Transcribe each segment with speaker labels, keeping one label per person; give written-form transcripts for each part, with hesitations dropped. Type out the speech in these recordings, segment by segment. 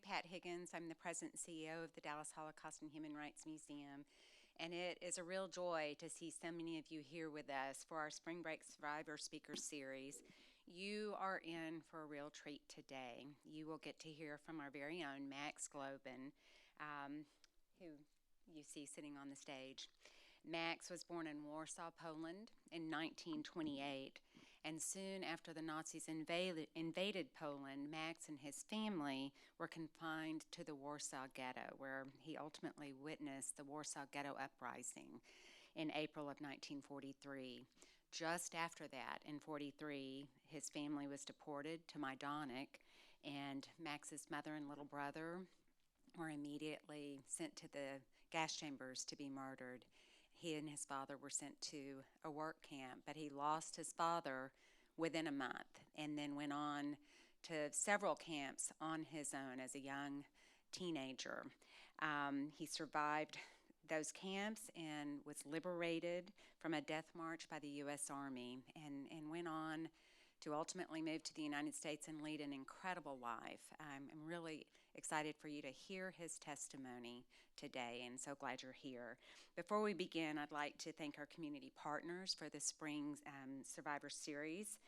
Speaker 1: Mary Pat Higgins. I'm the President and CEO of the Dallas Holocaust and Human Rights Museum, and it is a real joy to see so many of you here with us for our Spring Break Survivor Speaker Series. You are in for a real treat today. You will get to hear from our very own Max Glauben, who you see sitting on the stage. Max was born in Warsaw, Poland in 1928, and soon after the Nazis invaded Poland, Max and his family were confined to the Warsaw Ghetto, where he ultimately witnessed the Warsaw Ghetto Uprising in April of 1943. Just after that, in 43, his family was deported to Majdanek, and Max's mother and little brother were immediately sent to the gas chambers to be murdered. He and his father were sent to a work camp, but he lost his father within a month and then went on to several camps on his own as a young teenager. He survived those camps and was liberated from a death march by the U.S. Army and went on to ultimately move to the United States and lead an incredible life. I'm really excited for you to hear his testimony today, and so glad you're here. Before we begin, I'd like to thank our community partners for the Spring Survivor Series: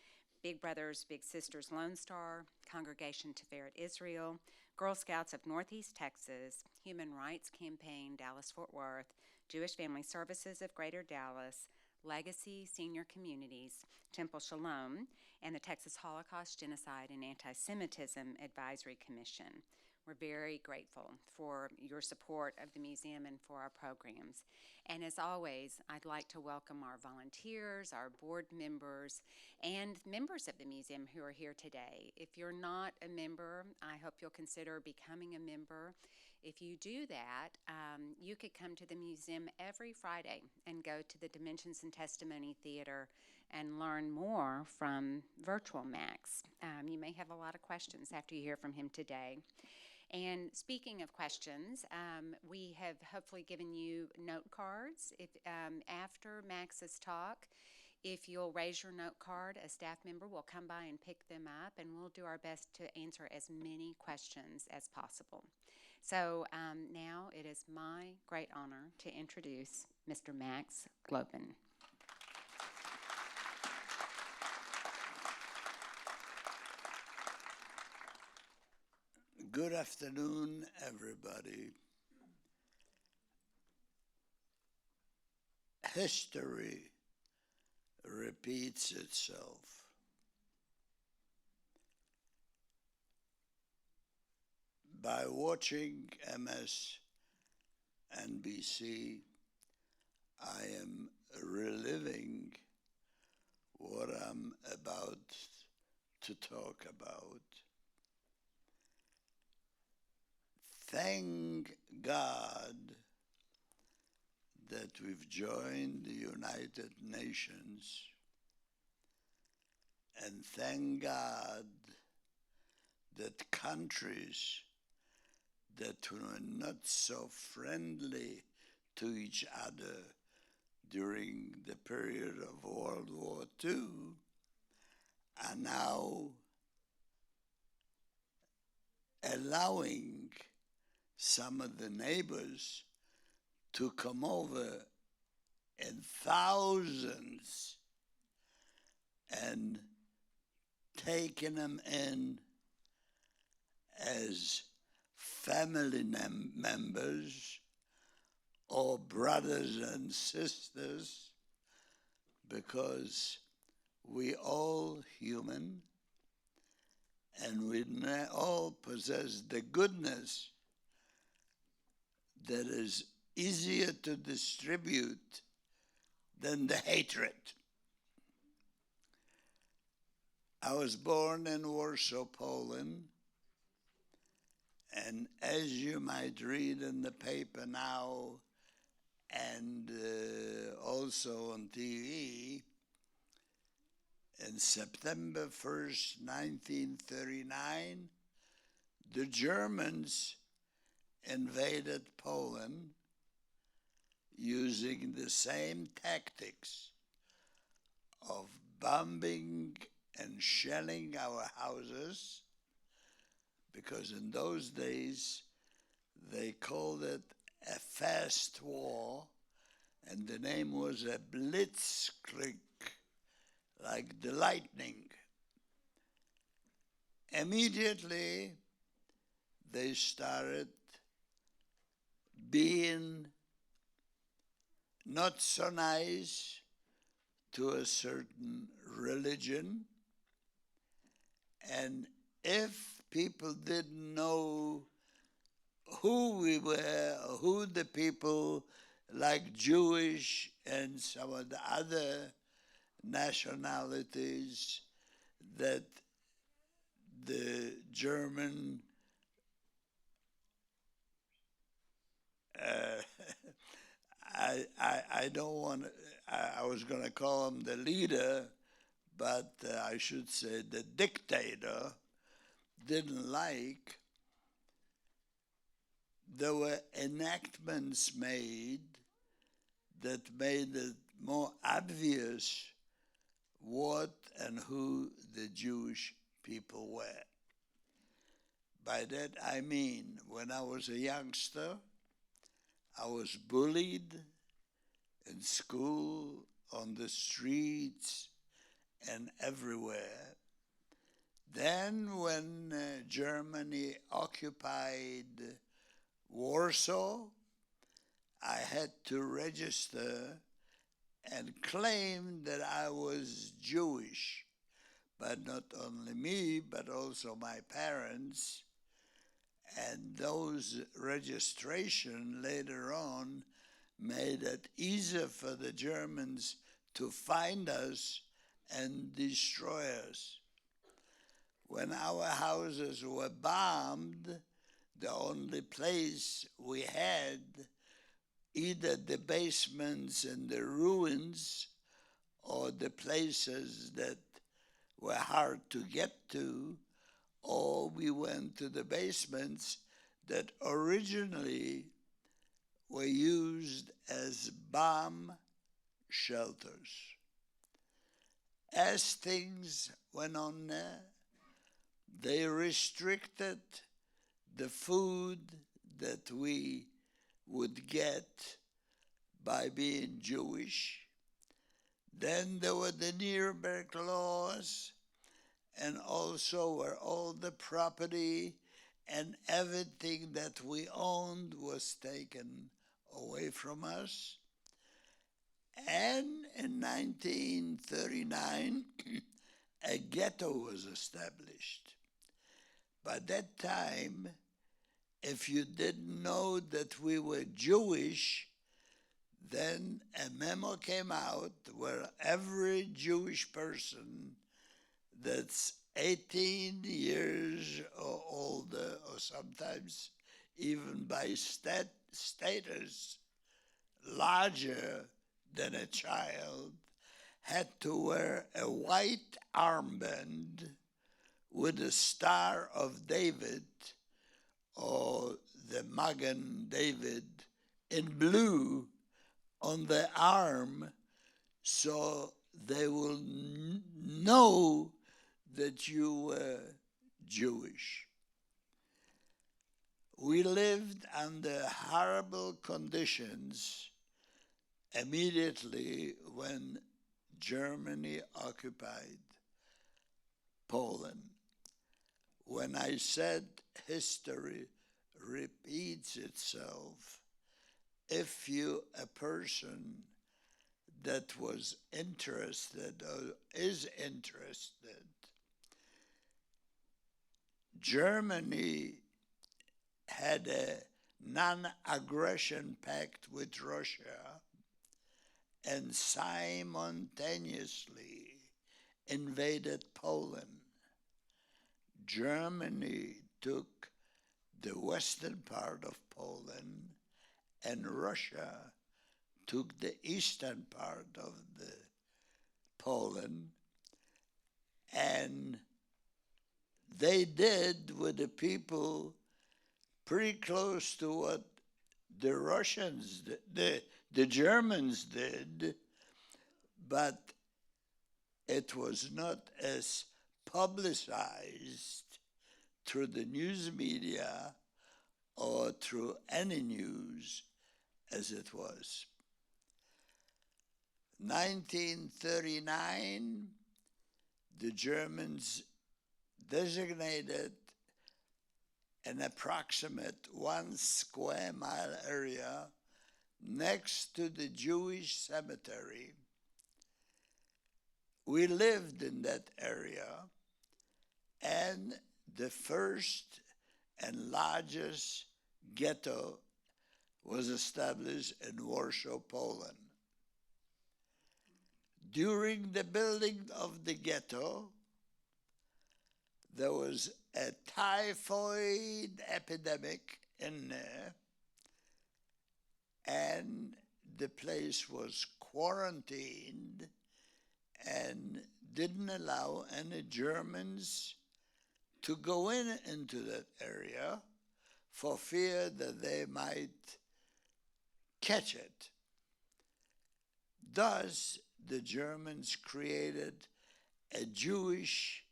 Speaker 1: Big Brothers Big Sisters Lone Star, Congregation Tiferet Israel, Girl Scouts of Northeast Texas, Human Rights Campaign Dallas-Fort Worth, Jewish Family Services of Greater Dallas, Legacy Senior Communities, Temple Shalom, and the Texas Holocaust, Genocide, and Anti-Semitism Advisory Commission. We're very grateful for your support of the museum and for our programs. And as always, I'd like to welcome our volunteers, our board members, and members of the museum who are here today. If you're not a member, I hope you'll consider becoming a member. If you do that, you could come to the museum every Friday and go to the Dimensions and Testimony Theater and learn more from virtual Max. You may have a lot of questions after you hear from him today. And speaking of questions, we have hopefully given you note cards. If after Max's talk, if you'll raise your note card, a staff member will come by and pick them up, and we'll do our best to answer as many questions as possible. So now it is my great honor to introduce Mr. Max Glauben.
Speaker 2: Good afternoon, everybody. History repeats itself. By watching MSNBC, I am reliving what I'm about to talk about. Thank God that we've joined the United Nations, and thank God that countries that were not so friendly to each other during the period of World War II are now allowing some of the neighbors to come over in thousands and taking them in as family members or brothers and sisters, because we all human and we all possess the goodness that is easier to distribute than the hatred. I was born in Warsaw, Poland, and as you might read in the paper now and also on TV, in September 1st, 1939, the Germans invaded Poland using the same tactics of bombing and shelling our houses, because in those days they called it a fast war, and the name was a blitzkrieg, like the lightning. Immediately they started being not so nice to a certain religion, and if people didn't know who we were, who the people like Jewish and some of the other nationalities that the German I don't want I was going to call him the leader, but I should say the dictator didn't like. There were enactments made that made it more obvious what and who the Jewish people were. By that I mean, when I was a youngster, I was bullied in school, on the streets, and everywhere. Then when Germany occupied Warsaw, I had to register and claim that I was Jewish. But not only me, but also my parents. And those registration later on made it easier for the Germans to find us and destroy us. When our houses were bombed, the only place we had, either the basements and the ruins or the places that were hard to get to, or we went to the basements that originally were used as bomb shelters. As things went on there, they restricted the food that we would get by being Jewish. Then there were the Nuremberg laws, and also where all the property and everything that we owned was taken away from us. And in 1939, a ghetto was established. By that time, if you didn't know that we were Jewish, then a memo came out where every Jewish person that's 18 years or older, or sometimes even by status larger than a child, had to wear a white armband with the Star of David or the Magen David in blue on the arm, so they will know that you were Jewish. We lived under horrible conditions immediately when Germany occupied Poland. When I said history repeats itself, if you, a person that was interested or is interested, Germany had a non-aggression pact with Russia and simultaneously invaded Poland. Germany took the western part of Poland, and Russia took the eastern part of the Poland, and they did with the people pretty close to what the Russians did, the Germans did, but it was not as publicized through the news media or through any news as it was. 1939, the Germans designated an approximate 1 square mile area next to the Jewish cemetery. We lived in that area, and the first and largest ghetto was established in Warsaw, Poland. During the building of the ghetto, there was a typhoid epidemic in there, and the place was quarantined and didn't allow any Germans to go into that area for fear that they might catch it. Thus, the Germans created a Jewish,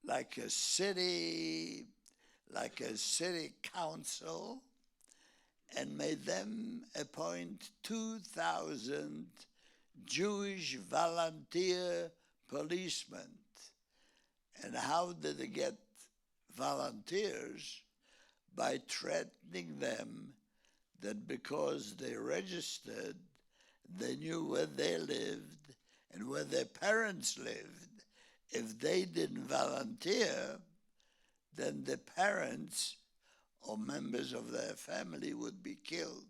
Speaker 2: like a city council, and made them appoint 2,000 Jewish volunteer policemen. And how did they get volunteers? By threatening them that because they registered, they knew where they lived and where their parents lived. If they didn't volunteer, then the parents or members of their family would be killed.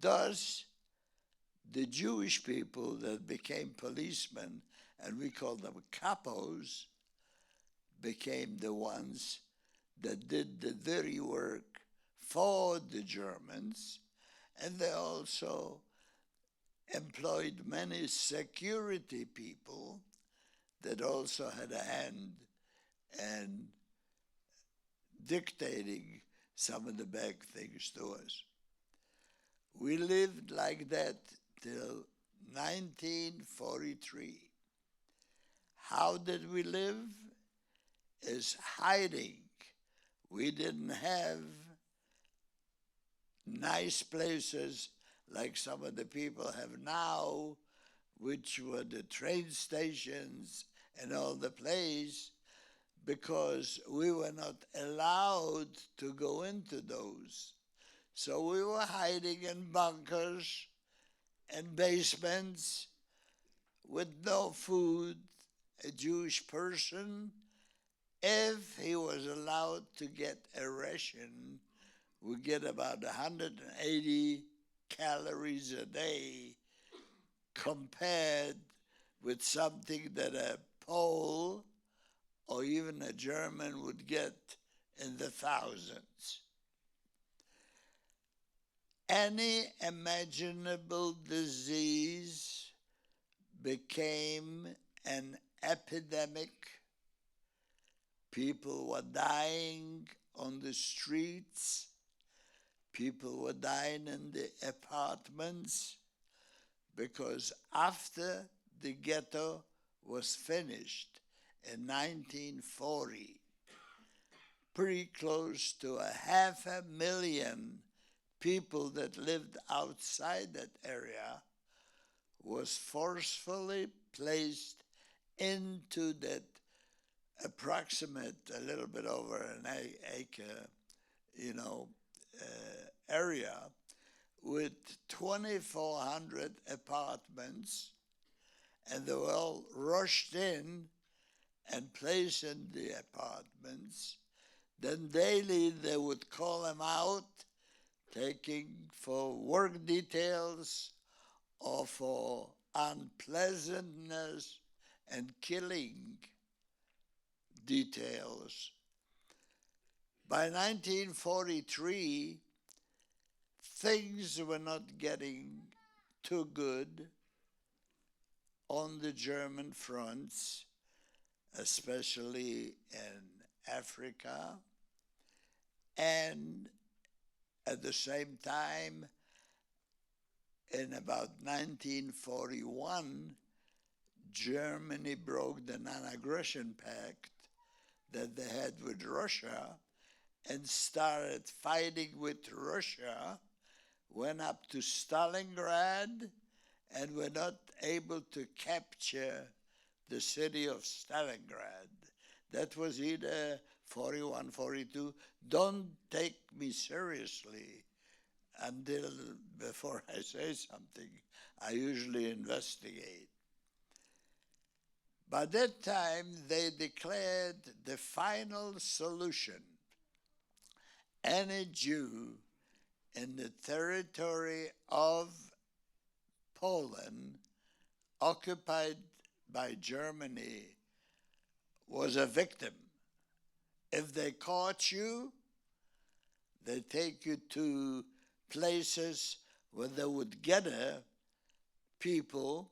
Speaker 2: Thus, the Jewish people that became policemen, and we call them capos, became the ones that did the dirty work for the Germans, and they also employed many security people that also had a hand in dictating some of the bad things to us. We lived like that till 1943. How did we live? Is hiding. We didn't have nice places like some of the people have now, which were the train stations and all the place, because we were not allowed to go into those. So we were hiding in bunkers and basements with no food. A Jewish person, if he was allowed to get a ration, would get about 180 calories a day, compared with something that a Pole or even a German would get in the thousands. Any imaginable disease became an epidemic. People were dying on the streets. People were dying in the apartments, because after the ghetto was finished in 1940, pretty close to 500,000 people that lived outside that area was forcefully placed into that approximate, a little bit over an acre, area with 2,400 apartments, and they were all rushed in and placed in the apartments. Then daily they would call them out, taking for work details or for unpleasantness and killing details. By 1943, things were not getting too good on the German fronts, especially in Africa. And at the same time, in about 1941, Germany broke the non-aggression pact that they had with Russia and started fighting with Russia, went up to Stalingrad, and were not able to capture the city of Stalingrad. That was either 41, 42. Don't take me seriously until before I say something. I usually investigate. By that time, they declared the final solution. Any Jew in the territory of Poland occupied by Germany was a victim. If they caught you, they take you to places where they would gather people,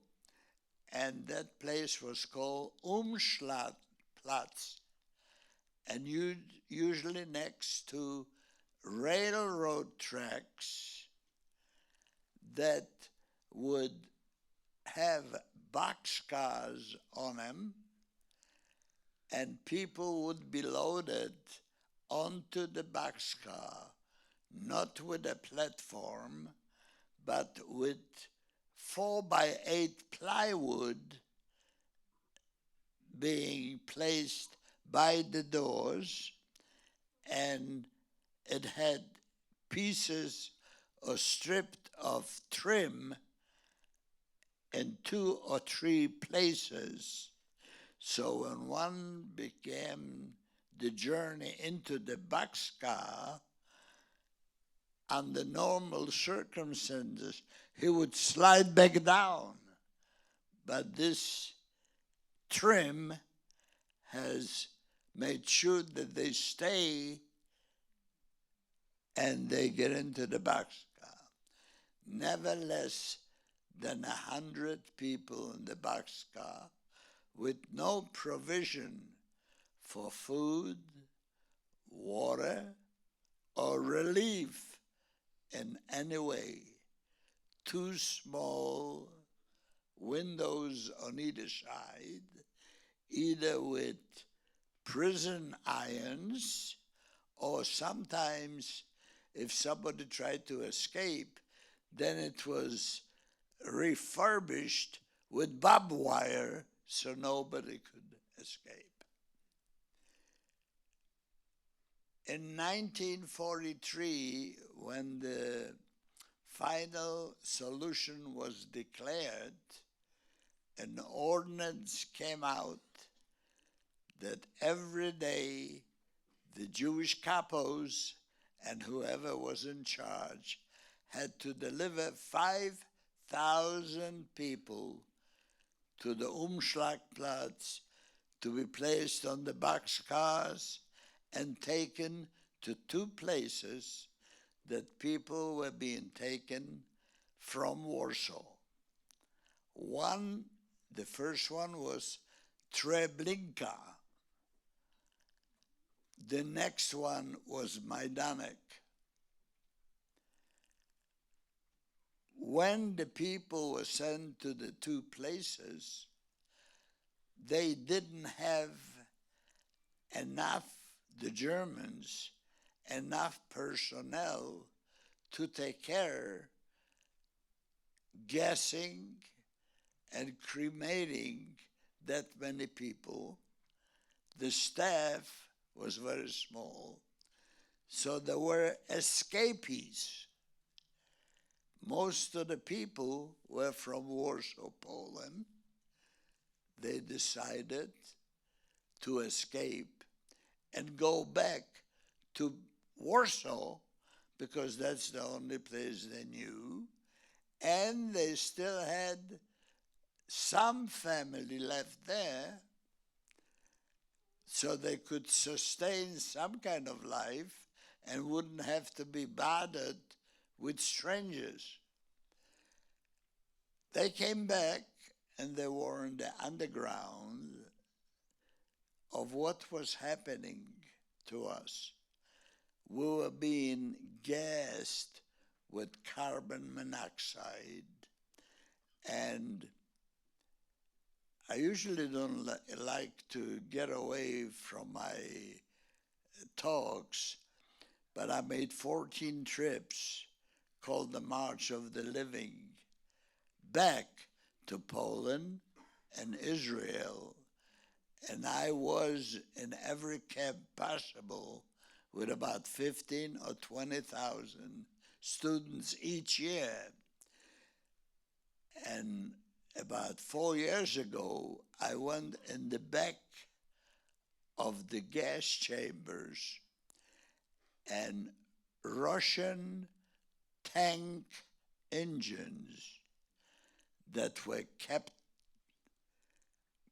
Speaker 2: and that place was called Umschlagplatz, and usually next to railroad tracks that would have boxcars on them, and people would be loaded onto the boxcar, not with a platform, but with 4x8 plywood being placed by the doors, and it had pieces or stripped of trim in 2 or 3 places. So when one began the journey into the boxcar, under normal circumstances, he would slide back down. But this trim has made sure that they stay and they get into the boxcar. Never less than 100 people in the boxcar with no provision for food, water, or relief in any way. 2 small windows on either side, either with prison irons, or sometimes if somebody tried to escape, then it was refurbished with barbed wire so nobody could escape. In 1943, when the final solution was declared, an ordinance came out that every day the Jewish capos and whoever was in charge had to deliver 5,000 people to the Umschlagplatz to be placed on the boxcars and taken to 2 places that people were being taken from Warsaw. The first one was Treblinka. The next one was Majdanek. When the people were sent to the 2 places, they didn't have enough, the Germans, enough personnel to take care gassing and cremating that many people. The staff was very small, so there were escapees. Most of the people were from Warsaw, Poland. They decided to escape and go back to Warsaw because that's the only place they knew, and they still had some family left there, so they could sustain some kind of life and wouldn't have to be bothered with strangers. They came back and they were in the underground of what was happening to us. We were being gassed with carbon monoxide, and I usually don't like to get away from my talks, but I made 14 trips called the March of the Living back to Poland and Israel. And I was in every camp possible with about 15 or 20,000 students each year. And about 4 years ago, I went in the back of the gas chambers, and Russian tank engines that were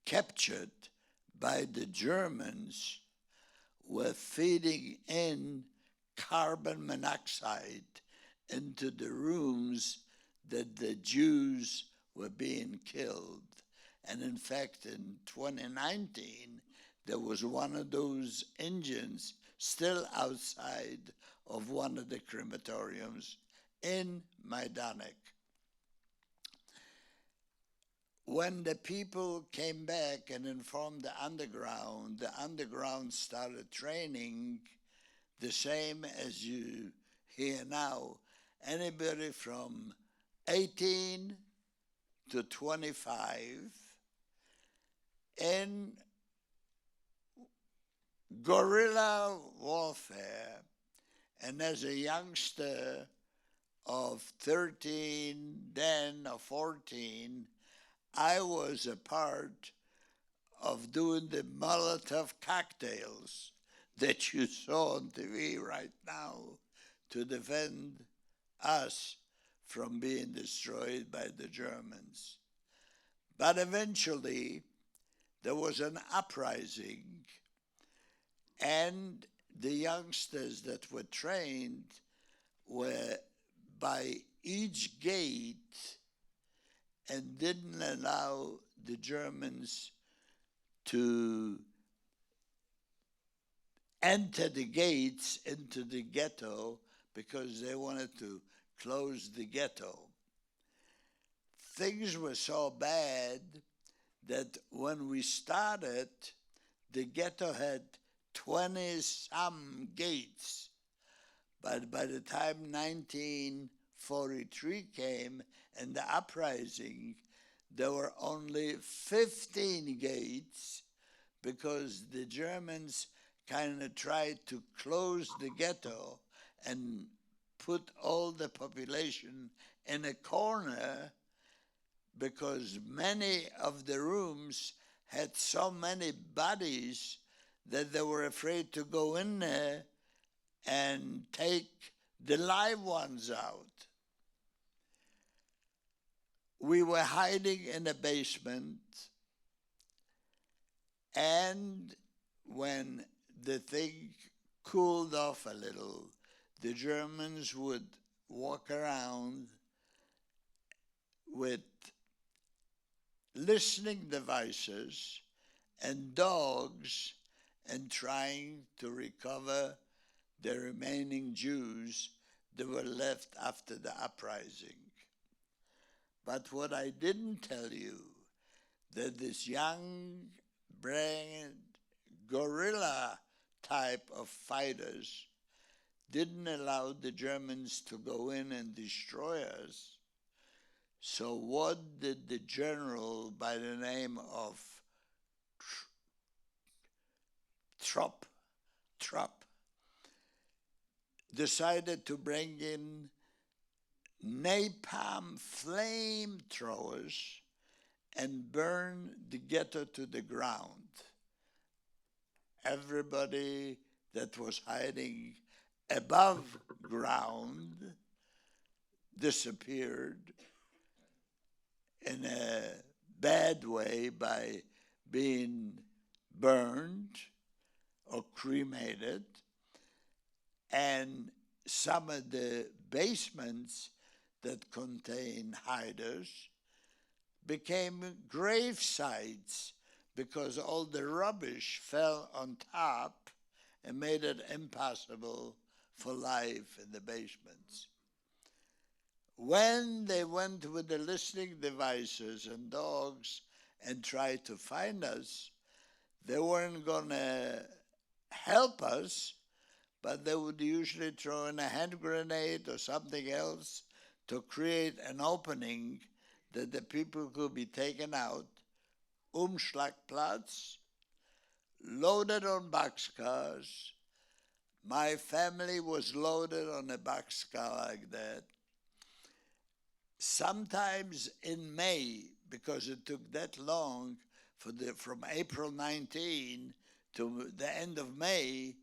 Speaker 2: captured by the Germans were feeding in carbon monoxide into the rooms that the Jews were being killed. And in fact, in 2019, there was one of those engines still outside of one of the crematoriums in Majdanek. When the people came back and informed the underground started training the same as you hear now. Anybody from 18 to 25 in guerrilla warfare. And as a youngster of 13, then or 14, I was a part of doing the Molotov cocktails that you saw on TV right now to defend us from being destroyed by the Germans. But eventually, there was an uprising, and the youngsters that were trained were by each gate and didn't allow the Germans to enter the gates into the ghetto because they wanted to close the ghetto. Things were so bad that when we started, the ghetto had 20-some gates. But by the time 1943 came and the uprising, there were only 15 gates because the Germans kind of tried to close the ghetto and put all the population in a corner because many of the rooms had so many bodies that they were afraid to go in there and take the live ones out. We were hiding in a basement, and when the thing cooled off a little, the Germans would walk around with listening devices and dogs and trying to recover the remaining Jews that were left after the uprising. But what I didn't tell you, that this young, brand, guerrilla type of fighters didn't allow the Germans to go in and destroy us. So what did the general by the name of Trupp decided to bring in napalm flamethrowers and burn the ghetto to the ground. Everybody that was hiding above ground disappeared in a bad way by being burned or cremated, and some of the basements that contain hiders became grave sites because all the rubbish fell on top and made it impossible for life in the basements. When they went with the listening devices and dogs and try to find us, they weren't going to help us, but they would usually throw in a hand grenade or something else to create an opening that the people could be taken out, Umschlagplatz, loaded on boxcars. My family was loaded on a boxcar like that. Sometimes in May, because it took that long from April 19 to the end of May,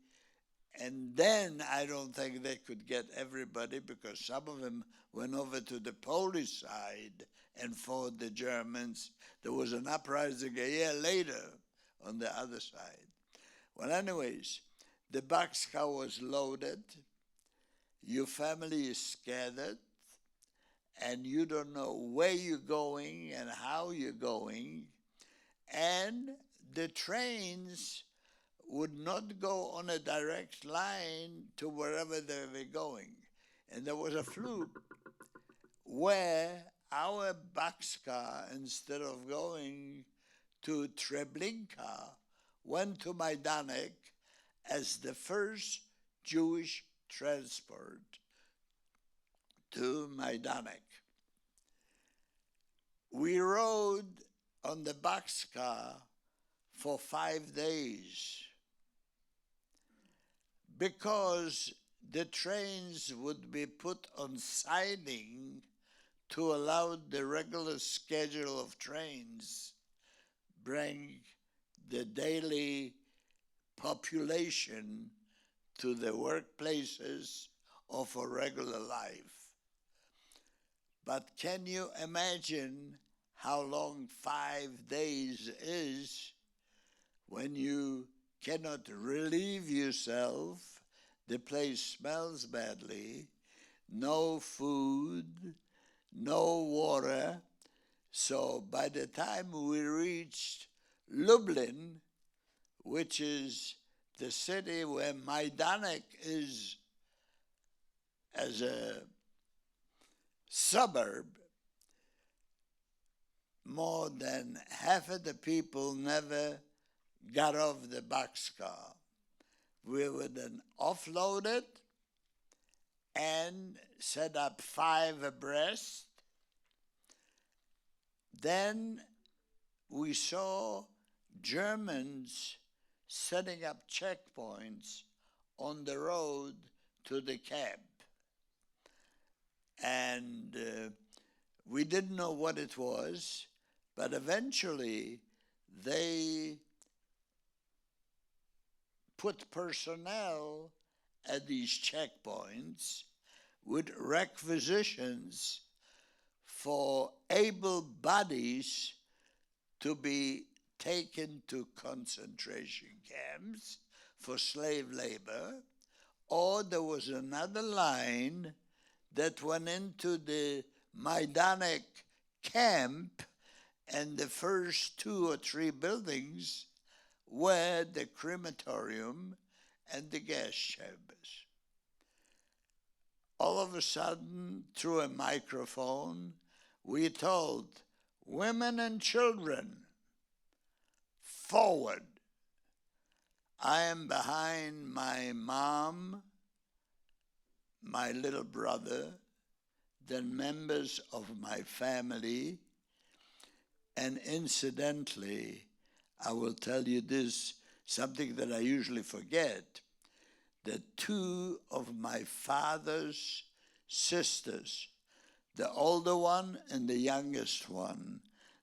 Speaker 2: and then I don't think they could get everybody because some of them went over to the Polish side and fought the Germans. There was an uprising a year later on the other side. Well, anyways, the boxcar was loaded. Your family is scattered, and you don't know where you're going and how you're going. And the trains would not go on a direct line to wherever they were going. And there was a fluke where our boxcar, instead of going to Treblinka, went to Majdanek as the first Jewish transport to Majdanek. We rode on the boxcar for 5 days because the trains would be put on siding to allow the regular schedule of trains bring the daily population to the workplaces or for regular life. But can you imagine how long 5 days is when you cannot relieve yourself? The place smells badly, no food, no water. So by the time we reached Lublin, which is the city where Majdanek is as a suburb, more than half of the people never got off the boxcar. We were then offloaded and set up 5 abreast. Then we saw Germans setting up checkpoints on the road to the camp. And we didn't know what it was, but eventually they put personnel at these checkpoints with requisitions for able bodies to be taken to concentration camps for slave labor, or there was another line that went into the Majdanek camp, and the first 2 or 3 buildings were the crematorium and the gas chambers. All of a sudden, through a microphone, we told women and children, forward. I am behind my mom, my little brother, the members of my family, and incidentally, I will tell you this, something that I usually forget, that 2 of my father's sisters, the older one and the youngest one,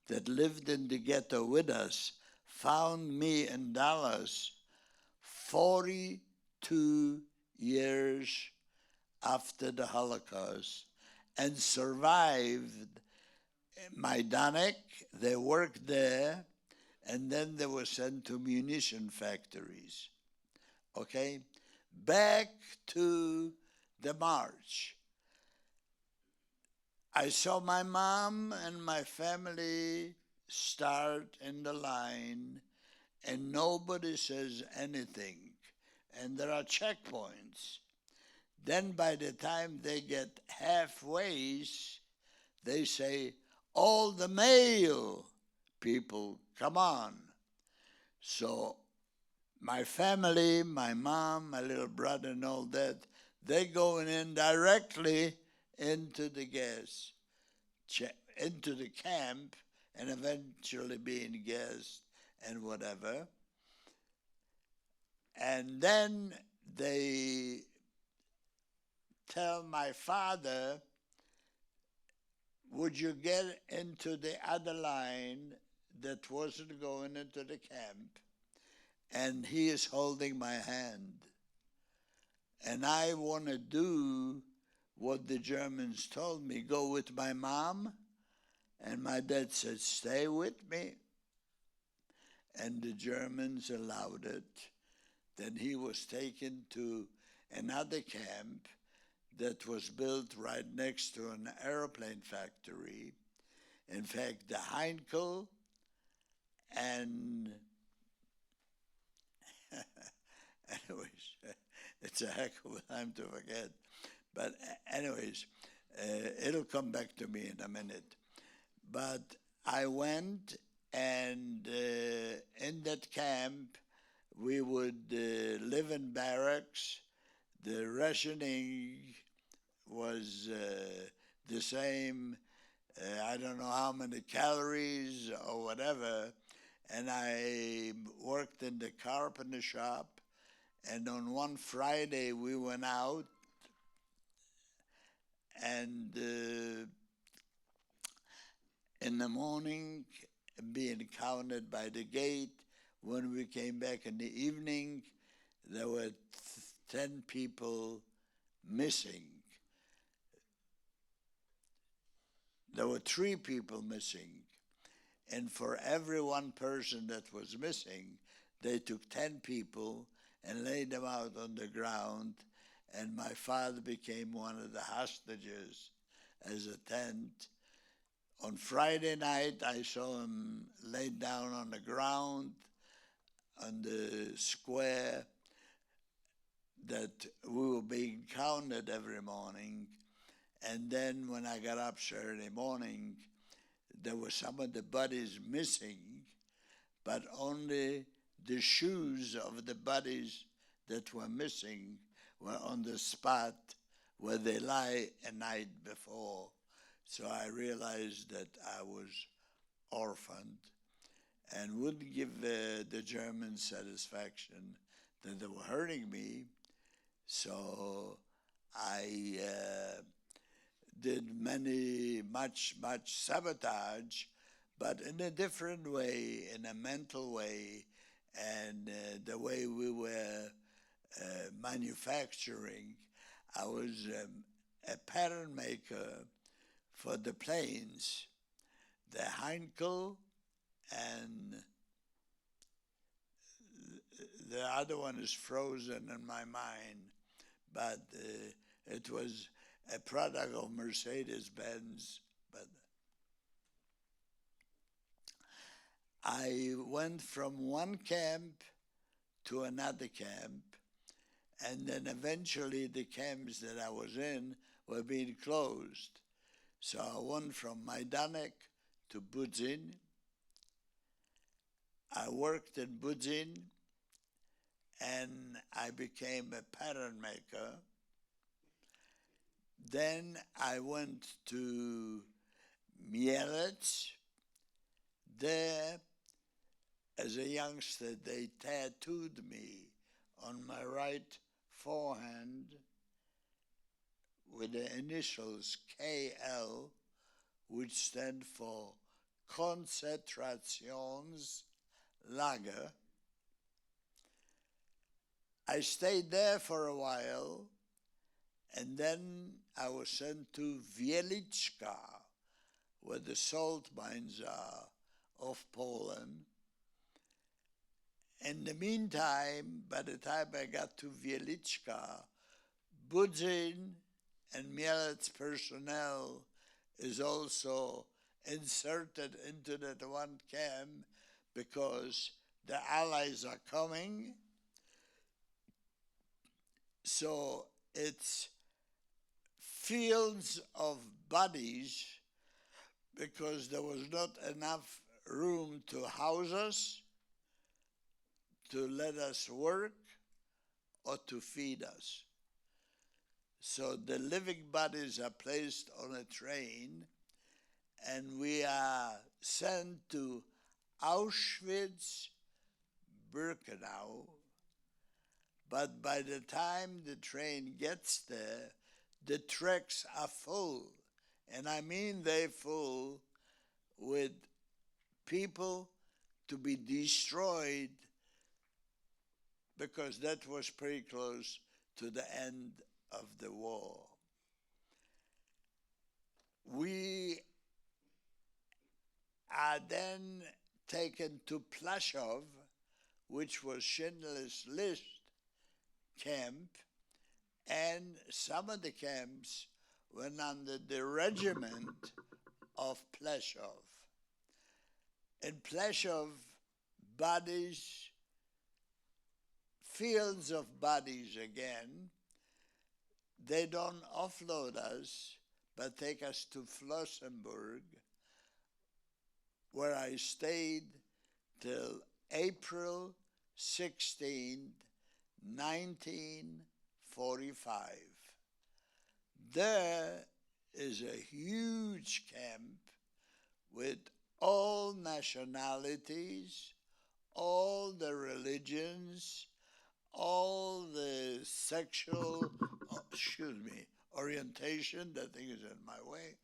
Speaker 2: that lived in the ghetto with us, found me in Dallas 42 years after the Holocaust and survived Majdanek. They worked there, and then they were sent to munition factories. Okay? Back to the march. I saw my mom and my family start in the line, and nobody says anything. And there are checkpoints. Then by the time they get halfway, they say, all the male people, come on. So my family, my mom, my little brother and all that, they going in directly into the into the camp, and eventually being gassed and whatever. And then they tell my father, would you get into the other line that wasn't going into the camp? And he is holding my hand. And I want to do what the Germans told me, go with my mom. And my dad said, stay with me. And the Germans allowed it. Then he was taken to another camp that was built right next to an airplane factory. In fact, the Heinkel and anyways, it's a heck of a time to forget. But anyways, it'll come back to me in a minute. But I went, and in that camp, we would live in barracks. The rationing was the same, I don't know how many calories or whatever. And I worked in the carpenter shop. And on one Friday, we went out, and in the morning, being counted by the gate. When we came back in the evening, there were 10 people missing. There were 3 people missing. And for every one person that was missing, they took 10 people and laid them out on the ground. And my father became one of the hostages as a tent. On Friday night, I saw him laid down on the ground on the square that we were being counted every morning. And then when I got up Saturday morning, there were some of the bodies missing, but only the shoes of the bodies that were missing were on the spot where they lie a night before. So I realized that I was orphaned and wouldn't give the Germans satisfaction that they were hurting me. So I did much sabotage, but in a different way, in a mental way, and the way we were manufacturing. I was a pattern maker for the planes, the Heinkel, and the other one is frozen in my mind, but it was a product of Mercedes-Benz. But I went from one camp to another camp, and then eventually the camps that I was in were being closed. So I went from Majdanek to Budzin. I worked in Budzin, and I became a pattern maker. Then I went to Mielec. There, as a youngster, they tattooed me on my right forehand with the initials KL, which stand for Konzentrationslager. I stayed there for a while, and then I was sent to Wieliczka, where the salt mines are of Poland. In the meantime, by the time I got to Wieliczka, Budzin and Mielec personnel is also inserted into that one camp because the Allies are coming. So it's fields of bodies because there was not enough room to house us, to let us work, or to feed us. So the living bodies are placed on a train, and we are sent to Auschwitz-Birkenau. But by the time the train gets there, the tracks are full. And I mean they're full with people to be destroyed, because that was pretty close to the end of the war. We are then taken to Plaszow, which was Schindler's List camp, and some of the camps went under the regiment of Plaszow. In Plaszow, bodies, fields of bodies again, they don't offload us, but take us to Flossenburg, where I stayed till April 16, 1945. There is a huge camp with all nationalities, all the religions, all the sexual, orientation. That thing is in my way.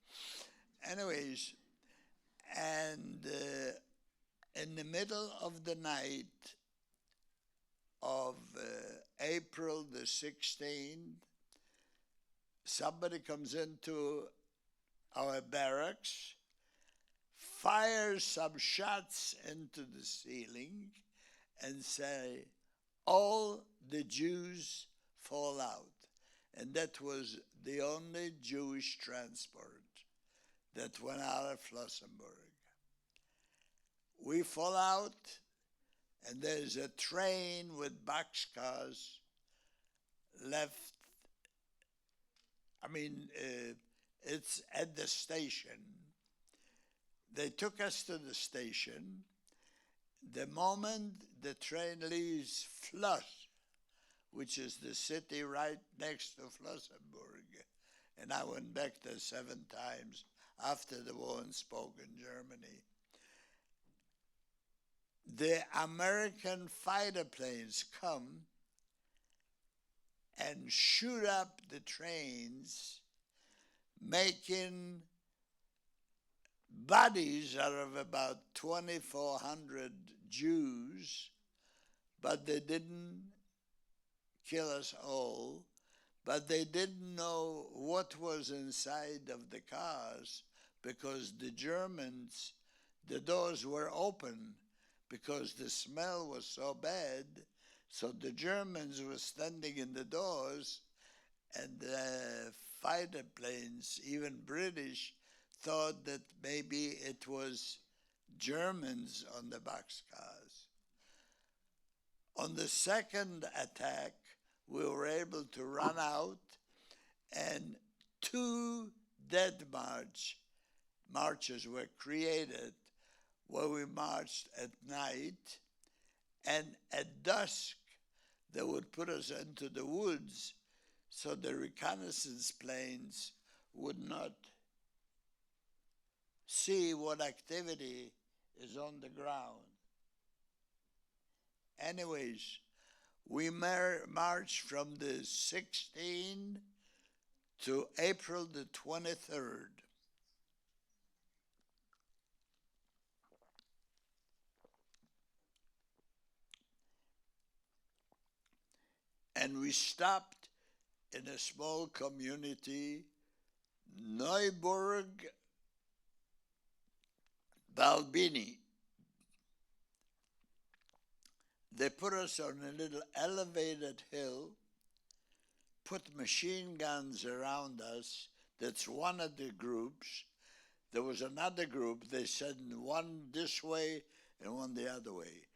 Speaker 2: Anyways, and in the middle of the night of April the 16th, somebody comes into our barracks, fires some shots into the ceiling, and say, all the Jews fall out. And that was the only Jewish transport that went out of Flossenburg. We fall out, and there's a train with boxcars left. I mean, it's at the station. They took us to the station. The moment the train leaves Floss, which is the city right next to Flossenburg, and I went back there 7 times after the war and spoke in Germany, the American fighter planes come and shoot up the trains, making bodies out of about 2,400 Jews, but they didn't kill us all, but they didn't know what was inside of the cars, because the Germans, the doors were open because the smell was so bad. So the Germans were standing in the doors, and the fighter planes, even British, thought that maybe it was Germans on the boxcars. On the second attack, we were able to run out, and 2 dead marches were created, where we marched at night, and at dusk they would put us into the woods so the reconnaissance planes would not see what activity is on the ground. Anyways, we marched from the 16th to April the 23rd. And we stopped in a small community, Neuburg Balbini. They put us on a little elevated hill, put machine guns around us. That's one of the groups. There was another group. They sent one this way and one the other way.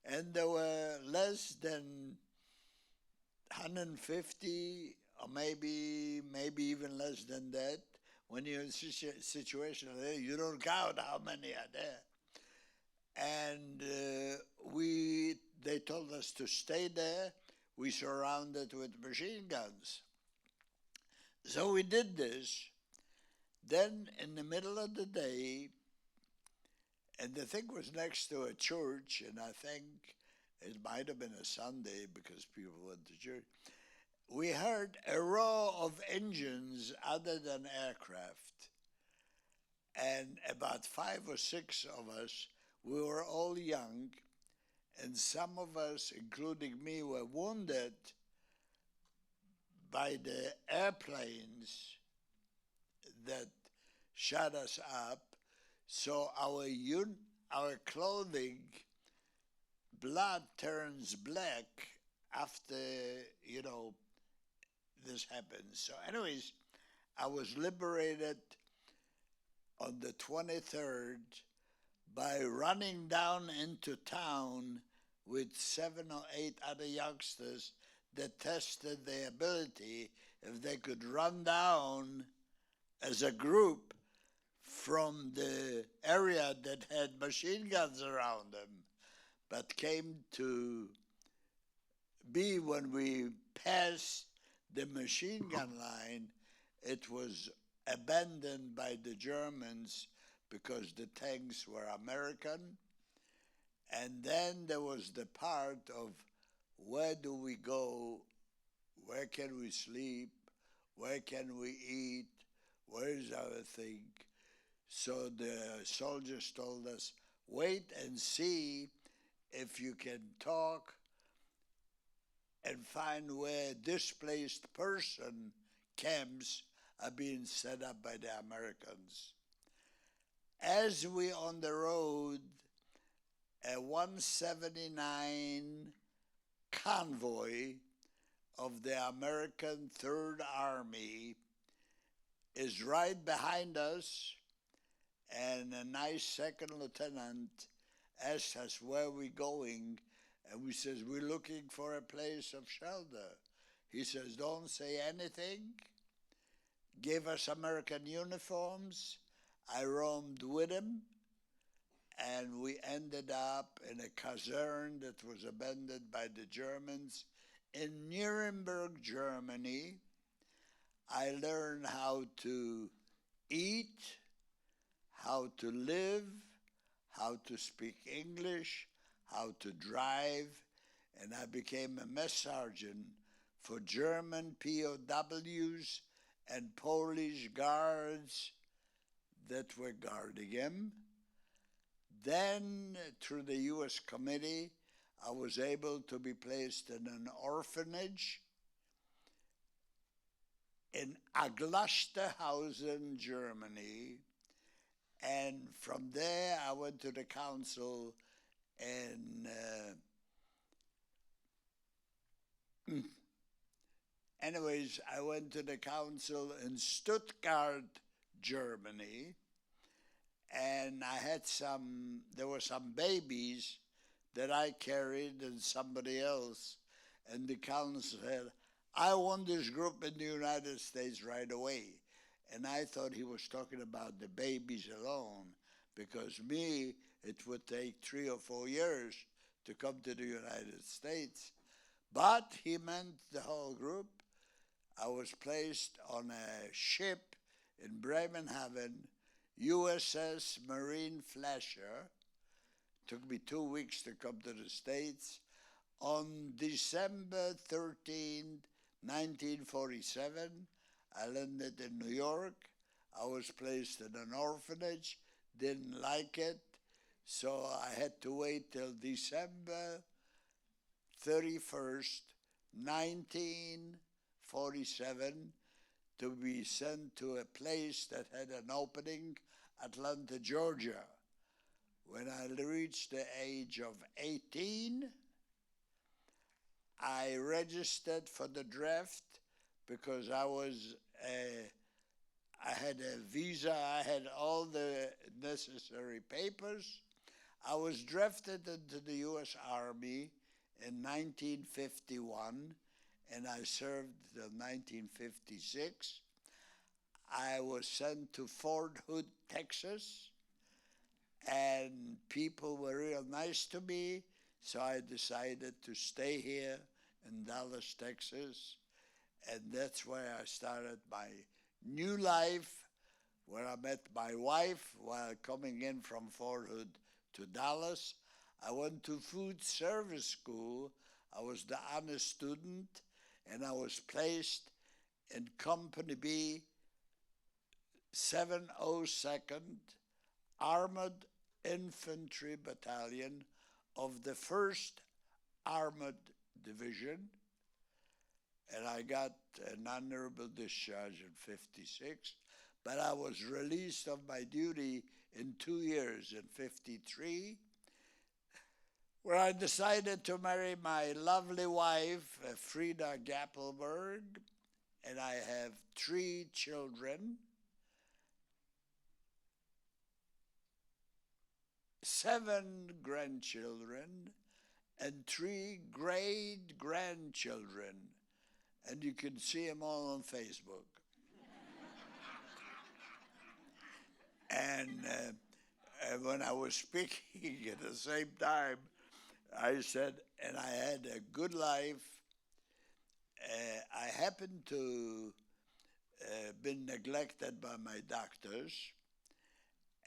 Speaker 2: And there were less than 150, or maybe even less than that. When you're in a situation like that, you don't count how many are there. and they told us to stay there. We surrounded with machine guns. So we did this. Then in the middle of the day, and the thing was next to a church, and I think it might have been a Sunday because people went to church. We heard a row of engines other than aircraft. And about 5 or 6 of us, we were all young, and some of us, including me, were wounded by the airplanes that shot us up. So our clothing, blood turns black after, this happens. So anyways, I was liberated on the 23rd by running down into town with 7 or 8 other youngsters that tested their ability if they could run down as a group from the area that had machine guns around them, but came to be when we passed the machine gun line, it was abandoned by the Germans because the tanks were American. And then there was the part of where do we go, where can we sleep, where can we eat, where is our thing? So the soldiers told us, wait and see if you can talk and find where displaced person camps are being set up by the Americans. As we on the road, a 179 convoy of the American Third Army is right behind us, and a nice second lieutenant asked us where we're going, and we says, we're looking for a place of shelter. He says, don't say anything. Gave us American uniforms. I roamed with him, and we ended up in a caserne that was abandoned by the Germans in Nuremberg, Germany. I learned how to eat, how to live, how to speak English, how to drive, and I became a mess sergeant for German POWs and Polish guards that were guarding him. Then, through the U.S. committee, I was able to be placed in an orphanage in Aglasterhausen, Germany. And from there, I went to the council and anyways, I went to the council in Stuttgart, Germany, and there were some babies that I carried and somebody else, and the council said, I want this group in the United States right away. And I thought he was talking about the babies alone, because me, it would take 3 or 4 years to come to the United States. But he meant the whole group. I was placed on a ship in Bremenhaven, USS Marine Flasher. Took me 2 weeks to come to the States. On December 13, 1947, I landed in New York. I was placed in an orphanage, didn't like it, so I had to wait till December 31st, 1947, to be sent to a place that had an opening, Atlanta, Georgia. When I reached the age of 18, I registered for the draft because I had a visa, I had all the necessary papers. I was drafted into the U.S. Army in 1951, and I served till 1956. I was sent to Fort Hood, Texas, and people were real nice to me, so I decided to stay here in Dallas, Texas, and that's where I started my new life, where I met my wife while coming in from Fort Hood to Dallas. I went to food service school. I was the honor student, and I was placed in Company B, 702nd Armored Infantry Battalion of the 1st Armored Division, and I got an honorable discharge in 56, but I was released of my duty in 2 years, in 53, where I decided to marry my lovely wife, Frida Gappelberg, and I have 3 children, 7 grandchildren, and 3 great-grandchildren, and you can see them all on Facebook. And when I was speaking at the same time, I said, and I had a good life. I happened to been neglected by my doctors,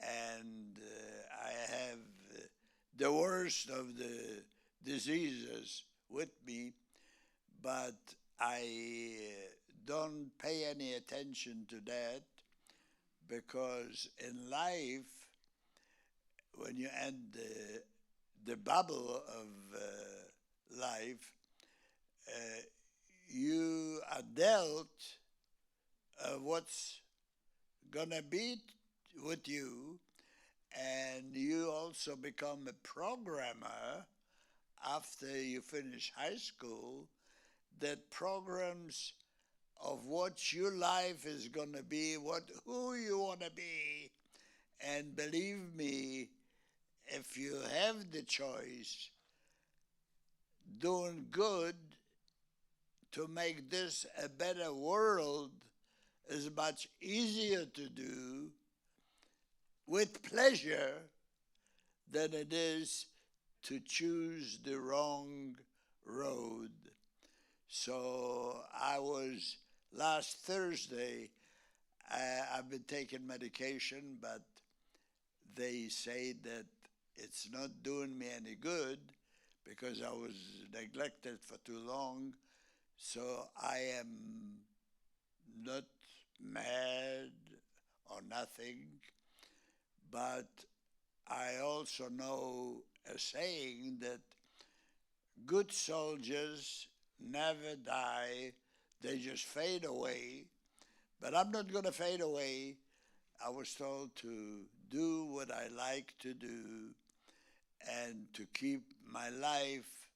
Speaker 2: and I have the worst of the diseases with me, but I don't pay any attention to that, because in life, when you end the bubble of life, you are dealt what's gonna be with you, and you also become a programmer after you finish high school that programs of what your life is gonna be, who you wanna be. And believe me, if you have the choice, doing good to make this a better world is much easier to do with pleasure than it is to choose the wrong road. So I was, last Thursday, I've been taking medication, but they say that it's not doing me any good because I was neglected for too long. So I am not mad or nothing, but I also know a saying that good soldiers never die, they just fade away. But I'm not going to fade away. I was told to do what I like to do and to keep my life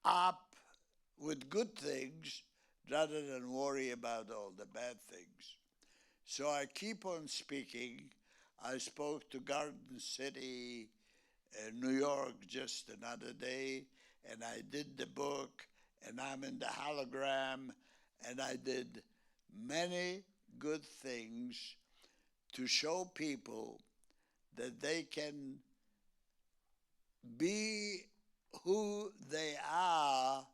Speaker 2: up with good things rather than worry about all the bad things. So I keep on speaking. I spoke to Garden City, New York, just another day, and I did the book, and I'm in the hologram, and I did many good things to show people that they can be who they are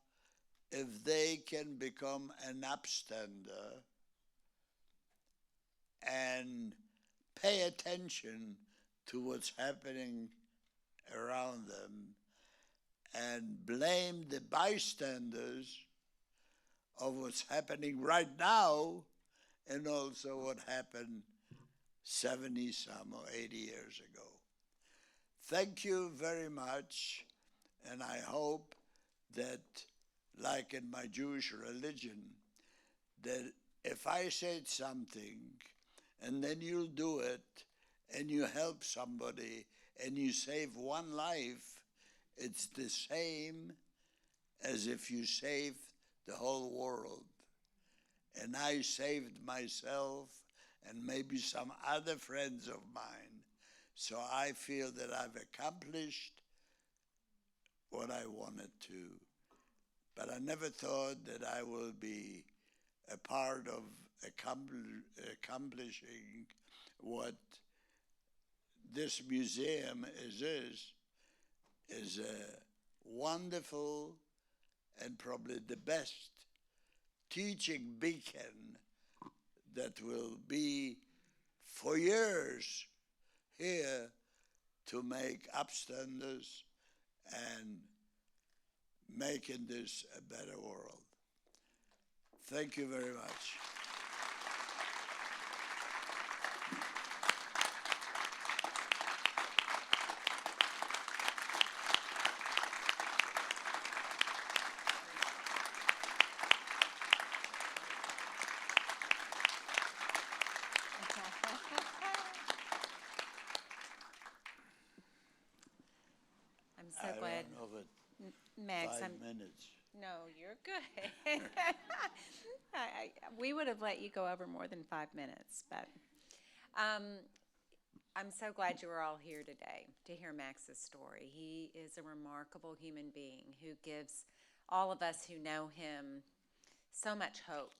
Speaker 2: if they can become an upstander and pay attention to what's happening around them and blame the bystanders of what's happening right now and also what happened 70 some or 80 years ago. Thank you very much, and I hope that, like in my Jewish religion, that if I said something and then you'll do it and you help somebody and you save one life, it's the same as if you saved the whole world. And I saved myself and maybe some other friends of mine. So I feel that I've accomplished what I wanted to. But I never thought that I will be a part of accomplishing what this museum is a wonderful and probably the best teaching beacon that will be for years here to make upstanders and making this a better world. Thank you very much.
Speaker 1: I'm so glad.
Speaker 2: I ran over
Speaker 1: Max,
Speaker 2: 5 minutes.
Speaker 1: No, you're good. We would have let you go over more than 5 minutes, but I'm so glad you were all here today to hear Max's story. He is a remarkable human being who gives all of us who know him so much hope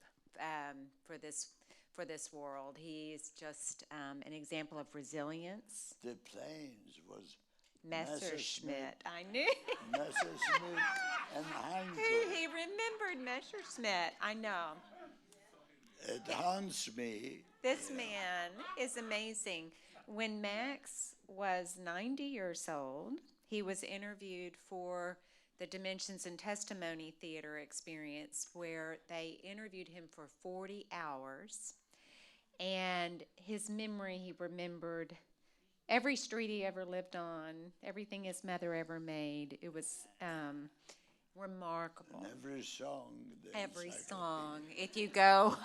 Speaker 1: for this world. He's just an example of resilience.
Speaker 2: The planes was
Speaker 1: Messerschmitt. I knew.
Speaker 2: Messerschmitt and Heinkel.
Speaker 1: He remembered Messerschmitt. I know.
Speaker 2: It haunts me.
Speaker 1: This man is amazing. When Max was 90 years old, he was interviewed for the Dimensions and Testimony Theater experience, where they interviewed him for 40 hours. And his memory, he remembered every street he ever lived on, everything his mother ever made. It was remarkable.
Speaker 2: And every song.
Speaker 1: Every song. If you go.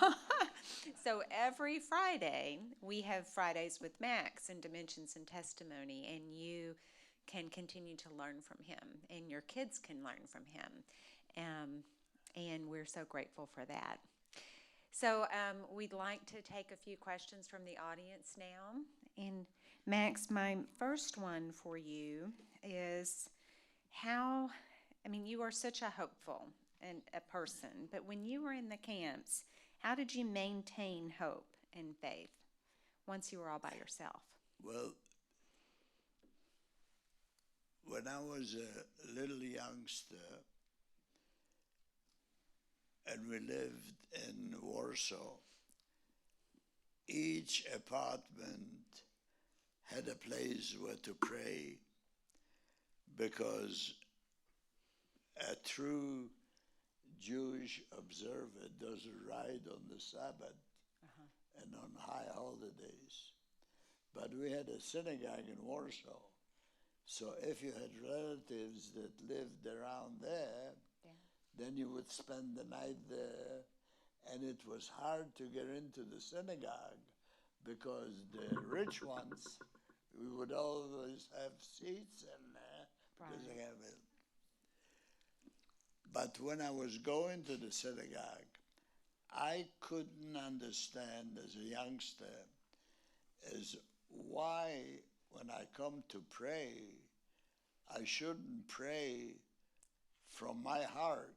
Speaker 1: So every Friday, we have Fridays with Max and Dimensions and Testimony, and you can continue to learn from him, and your kids can learn from him. And we're so grateful for that. So we'd like to take a few questions from the audience now. And Max, my first one for you is you are such a hopeful and a person, but when you were in the camps, how did you maintain hope and faith once you were all by yourself?
Speaker 2: Well, when I was a little youngster and we lived in Warsaw, each apartment had a place where to pray, because a true Jewish observer doesn't ride on the Sabbath and on high holidays. But we had a synagogue in Warsaw, so if you had relatives that lived around there, then you would spend the night there, and it was hard to get into the synagogue because the rich ones, we would always have seats in there. Because they have it. But when I was going to the synagogue, I couldn't understand as a youngster is why when I come to pray, I shouldn't pray from my heart,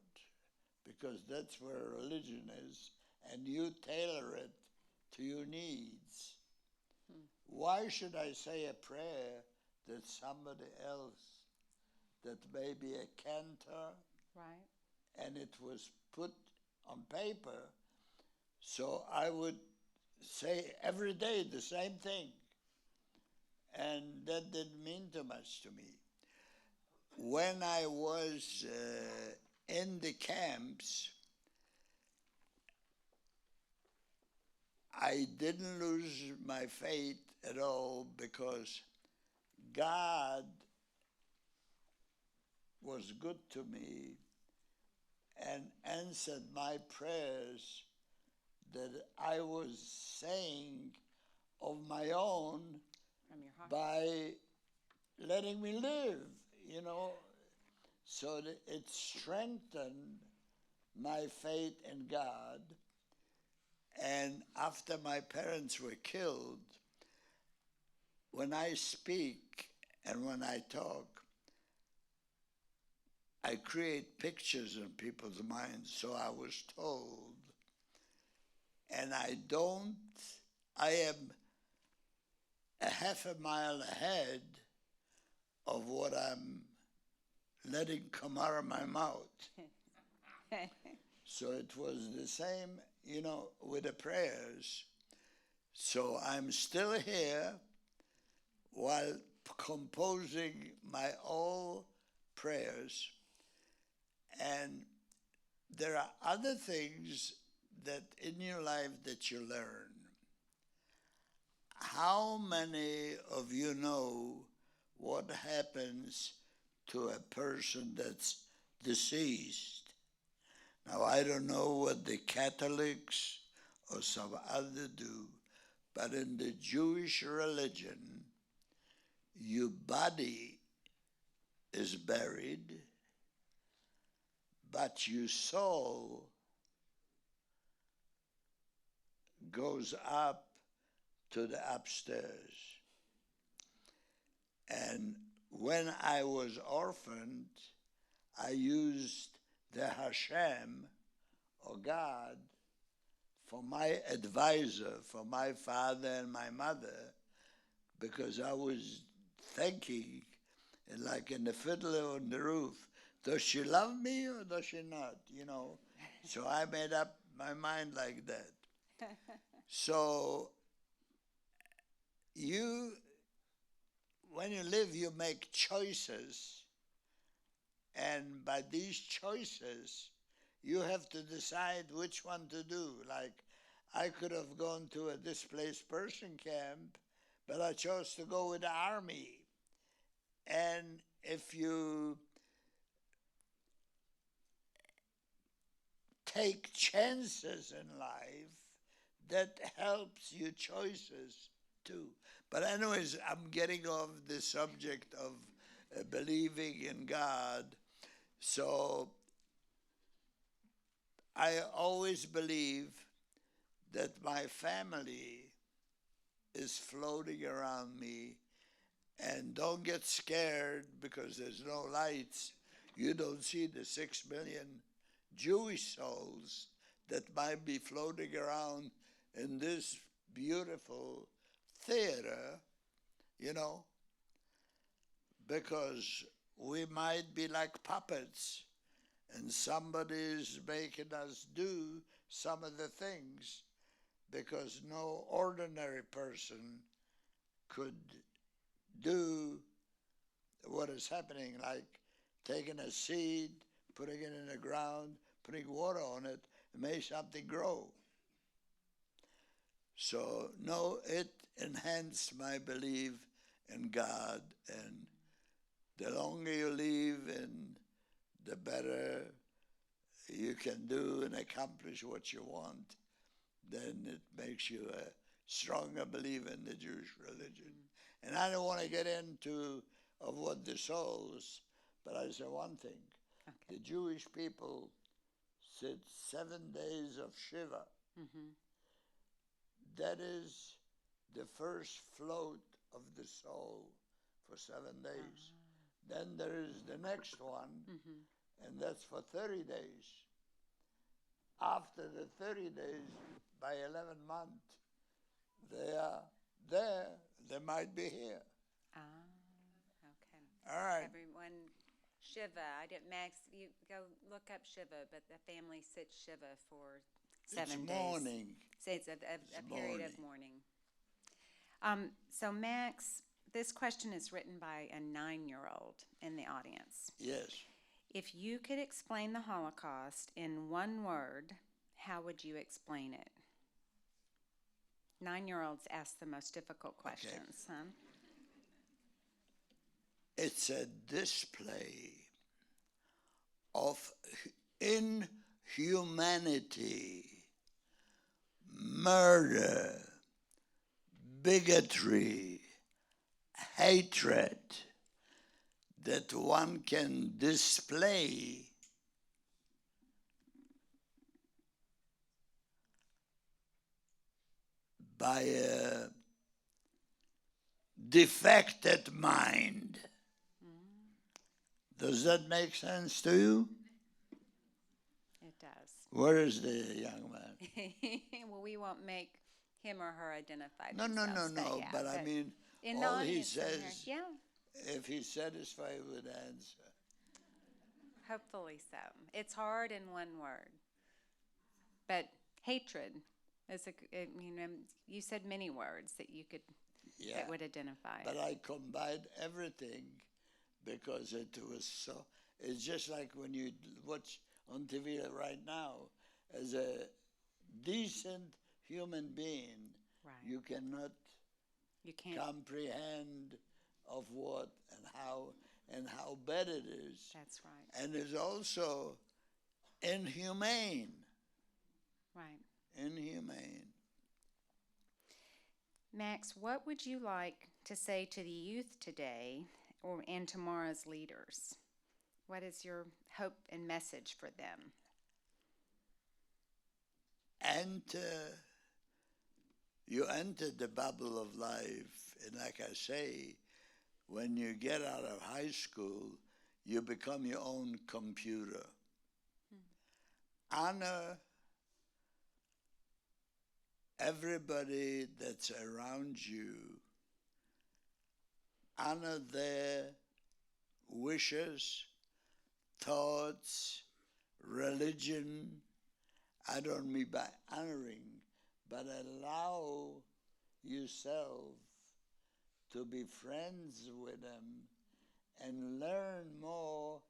Speaker 2: because that's where religion is, and you tailor it to your needs. Why should I say a prayer that somebody else, that may be a cantor,
Speaker 1: right,
Speaker 2: and it was put on paper, so I would say every day the same thing, and that didn't mean too much to me. When I was in the camps, I didn't lose my faith at all, because God was good to me and answered my prayers that I was saying of my own
Speaker 1: from your heart.
Speaker 2: by letting me live, so that it strengthened my faith in God. And after my parents were killed, when I speak and when I talk, I create pictures in people's minds, so I was told. And I am a half a mile ahead of what I'm letting come out of my mouth. So it was the same, with the prayers. So I'm still here while composing my own prayers. And there are other things that in your life that you learn. How many of you know what happens to a person that's deceased? Now, I don't know what the Catholics or some other do, but in the Jewish religion, your body is buried, but your soul goes up to the upstairs. And when I was orphaned, I used the Hashem, or God, for my advisor, for my father and my mother, because I was thinking, like in the Fiddler on the Roof, does she love me or does she not, So I made up my mind like that. So when you live, you make choices, and by these choices, you have to decide which one to do. Like, I could have gone to a displaced person camp, but I chose to go with the army. And if you take chances in life, that helps your choices too. But anyways, I'm getting off the subject of believing in God. So I always believe that my family is floating around me, and don't get scared because there's no lights. You don't see the 6 million Jewish souls that might be floating around in this beautiful theater, because we might be like puppets and somebody's making us do some of the things because no ordinary person could do what is happening, like taking a seed, putting it in the ground, putting water on it, and make something grow. So, no, it enhanced my belief in God, and the longer you live, and the better you can do and accomplish what you want, then it makes you a stronger believer in the Jewish religion. And I don't want to get into of what the souls, but I say one thing. Okay. The Jewish people said 7 days of Shiva. Mm-hmm. That is the first float of the soul for 7 days. Then there is the next one, and that's for 30 days. After the 30 days, by 11 months, they are there. They might be here.
Speaker 1: Okay.
Speaker 2: All right.
Speaker 1: Everyone, Shiva. Max, you go look up Shiva, but the family sits Shiva for 7 days.
Speaker 2: Mourning.
Speaker 1: So it's a period of mourning. So Max, this question is written by a 9-year-old in the audience.
Speaker 2: Yes.
Speaker 1: If you could explain the Holocaust in one word, how would you explain it? 9-year-olds ask the most difficult questions, huh?
Speaker 2: It's a display of inhumanity, murder, bigotry, hatred that one can display by a defected mind. Does that make sense to you?
Speaker 1: It does.
Speaker 2: Where is the young man?
Speaker 1: Well, we won't make him or her identify
Speaker 2: No,
Speaker 1: themselves.
Speaker 2: no.
Speaker 1: Yeah,
Speaker 2: But I mean,
Speaker 1: in the
Speaker 2: all he
Speaker 1: audience in here,
Speaker 2: says,
Speaker 1: yeah,
Speaker 2: if he's satisfied with the answer.
Speaker 1: hopefully so. It's hard in one word, but hatred is you said many words that you could
Speaker 2: Yeah.
Speaker 1: that would identify
Speaker 2: But
Speaker 1: it.
Speaker 2: I combined everything because it was so. It's just like when you watch on TV right now, as a decent human being,
Speaker 1: Right.
Speaker 2: you cannot
Speaker 1: You can't.
Speaker 2: comprehend of what and how bad it is.
Speaker 1: That's right.
Speaker 2: And it's also inhumane.
Speaker 1: Right.
Speaker 2: Inhumane.
Speaker 1: Max, what would you like to say to the youth today and tomorrow's leaders? What is your hope and message for them?
Speaker 2: You enter the bubble of life, and like I say, when you get out of high school, you become your own computer. Honor everybody that's around you. Honor their wishes, thoughts, religion. I don't mean by honoring, but allow yourself to be friends with them and learn more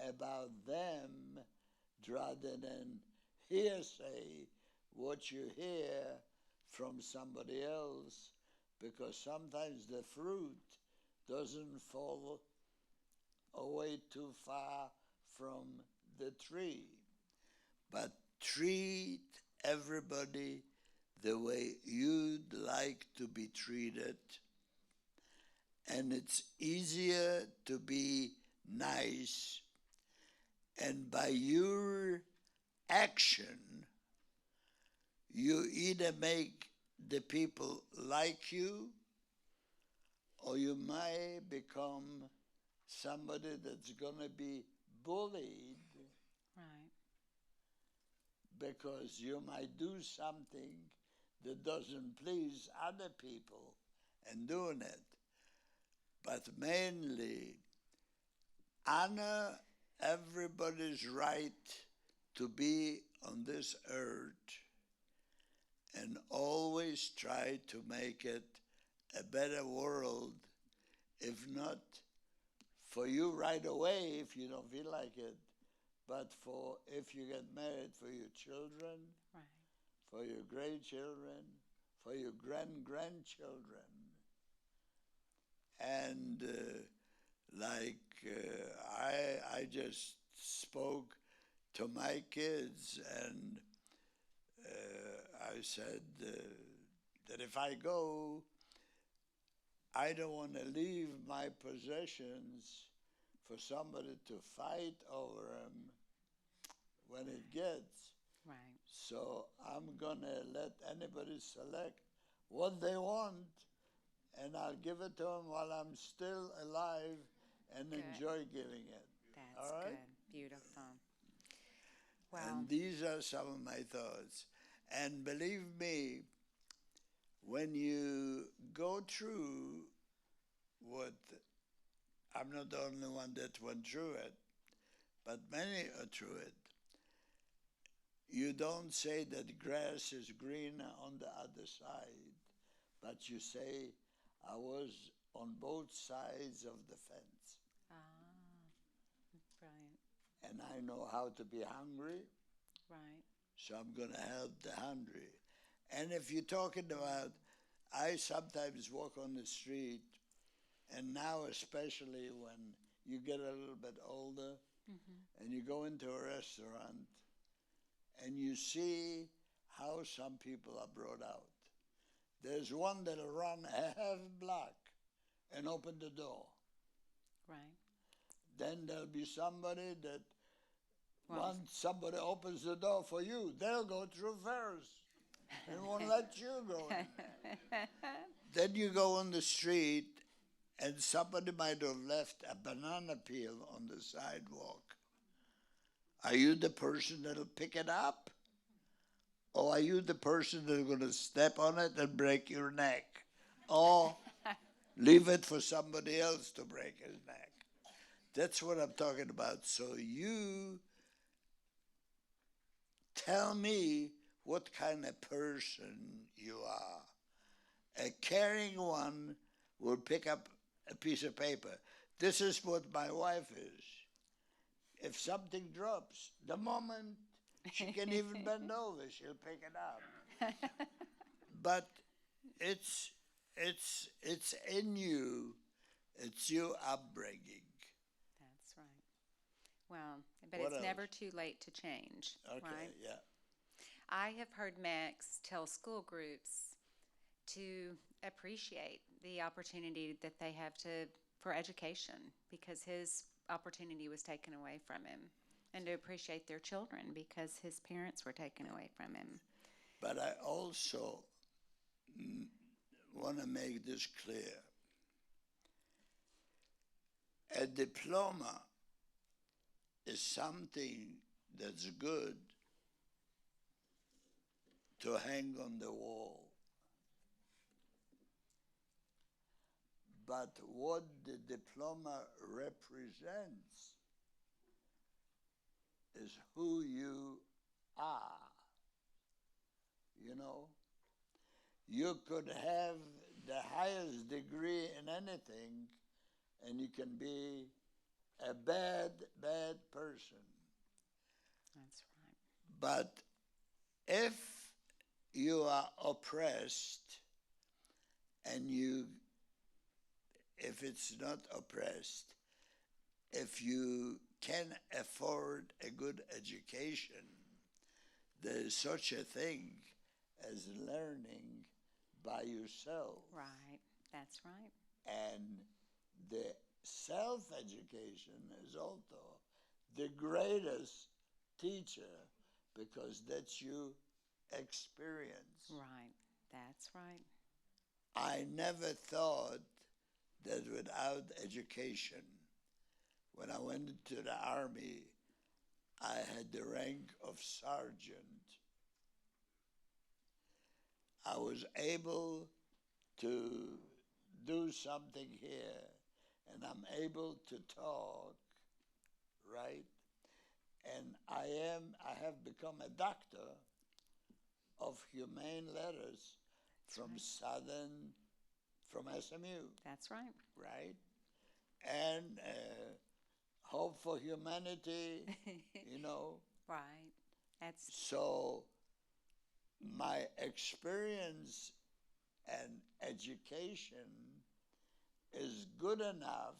Speaker 2: about them rather than hearsay what you hear from somebody else, because sometimes the fruit doesn't fall away too far from the tree. But treat everybody the way you'd like to be treated. And it's easier to be nice. And by your action, you either make the people like you, or you might become somebody that's going to be bullied.
Speaker 1: Right.
Speaker 2: Because you might do something that doesn't please other people and doing it. But mainly, honor everybody's right to be on this earth and always try to make it a better world, if not for you right away if you don't feel like it, but for if you get married, for your children,
Speaker 1: Right.
Speaker 2: for your grandchildren, for your grandchildren. And I just spoke to my kids, and I said that if I go, I don't want to leave my possessions for somebody to fight over them when it gets.
Speaker 1: Right.
Speaker 2: So I'm going to let anybody select what they want, and I'll give it to them while I'm still alive and
Speaker 1: Good.
Speaker 2: enjoy giving it.
Speaker 1: That's
Speaker 2: All right?
Speaker 1: good. Beautiful. Wow.
Speaker 2: And these are some of my thoughts. And believe me, when you go through what, I'm not the only one that went through it, but many are through it, you don't say that grass is greener on the other side, but you say, I was on both sides of the fence.
Speaker 1: Brilliant.
Speaker 2: And I know how to be hungry,
Speaker 1: Right.
Speaker 2: so I'm going to help the hungry. And if you're talking about, I sometimes walk on the street, and now especially when you get a little bit older, and you go into a restaurant, and you see how some people are brought out. There's one that'll run a half block and open the door.
Speaker 1: Right.
Speaker 2: Then there'll be somebody that once somebody opens the door for you, they'll go through first and won't let you go in. Then you go on the street and somebody might have left a banana peel on the sidewalk. Are you the person that'll pick it up? or are you the person that's going to step on it and break your neck? Or leave it for somebody else to break his neck? That's what I'm talking about. So you tell me what kind of person you are. A caring one will pick up a piece of paper. This is what my wife is. If something drops, the moment she can even bend over, she'll pick it up. But it's in you. It's your upbringing.
Speaker 1: That's right. Well, but
Speaker 2: What
Speaker 1: it's never
Speaker 2: else?
Speaker 1: too late to change,
Speaker 2: Okay,
Speaker 1: right?
Speaker 2: yeah.
Speaker 1: I have heard Max tell school groups to appreciate the opportunity that they have for education because his opportunity was taken away from him, and to appreciate their children because his parents were taken away from him.
Speaker 2: But I also want to make this clear. A diploma is something that's good to hang on the wall. But what the diploma represents is who you are. You know, you could have the highest degree in anything, and you can be a bad, bad person.
Speaker 1: That's right.
Speaker 2: But if you are oppressed and if it's not oppressed, if you can afford a good education, there is such a thing as learning by yourself.
Speaker 1: Right. That's right.
Speaker 2: And the self-education is also the greatest teacher because that's your experience.
Speaker 1: Right. That's right.
Speaker 2: I never thought that without education, when I went into the army, I had the rank of sergeant. I was able to do something here, and I'm able to talk, right? And I have become a doctor of humane letters from
Speaker 1: right.
Speaker 2: Southern, from SMU,
Speaker 1: That's right.
Speaker 2: right? And Hope for Humanity, you know.
Speaker 1: Right. That's
Speaker 2: So my experience and education is good enough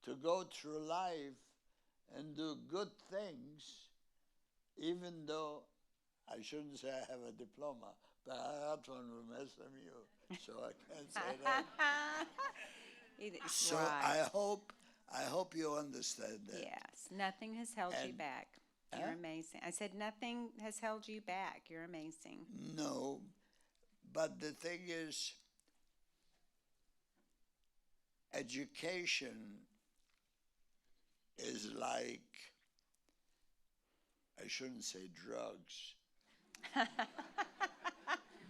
Speaker 2: to go through life and do good things, even though I shouldn't say I have a diploma, but I got one from SMU, so I can't say that. So
Speaker 1: right.
Speaker 2: I hope you understand that.
Speaker 1: Yes. Nothing has held you
Speaker 2: And
Speaker 1: back. You're
Speaker 2: huh?
Speaker 1: amazing. I said nothing has held you back. You're amazing.
Speaker 2: No, but the thing is, education is like, I shouldn't say drugs.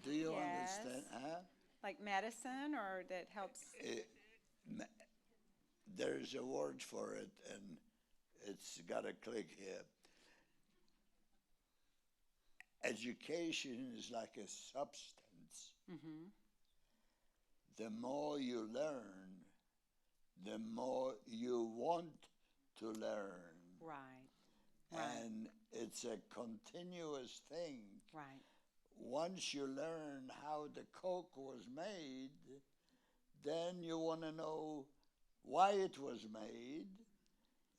Speaker 2: Do you
Speaker 1: Yes.
Speaker 2: understand? Huh?
Speaker 1: Like medicine, or that helps.
Speaker 2: It, there's a word for it, and it's got a click here. Education is like a substance.
Speaker 1: Mm-hmm.
Speaker 2: The more you learn, the more you want to learn.
Speaker 1: Right. Right.
Speaker 2: And it's a continuous thing.
Speaker 1: Right.
Speaker 2: Once you learn how the Coke was made, then you want to know why it was made,